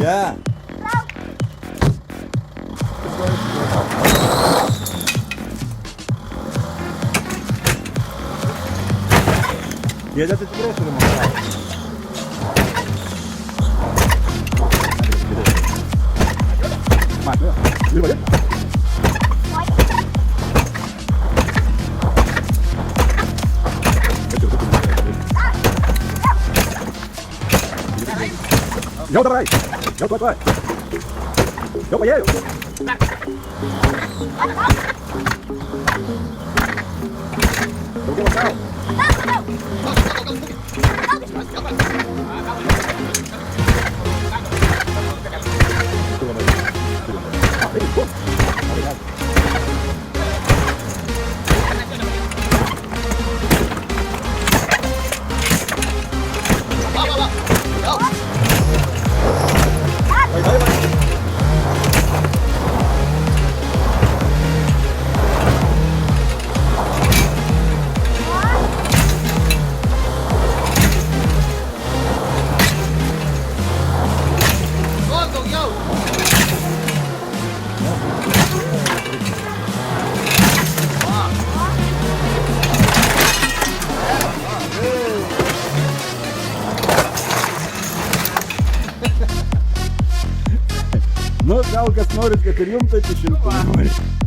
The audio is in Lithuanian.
Ja. Jėdė tai tikrai turi makarauti. Matau, ir vadė. Jau dabar, jau tuoj. Jau paėjau. Daugiau atgal. Nu, gal kas norit, kad ir jums taip išimtumėm.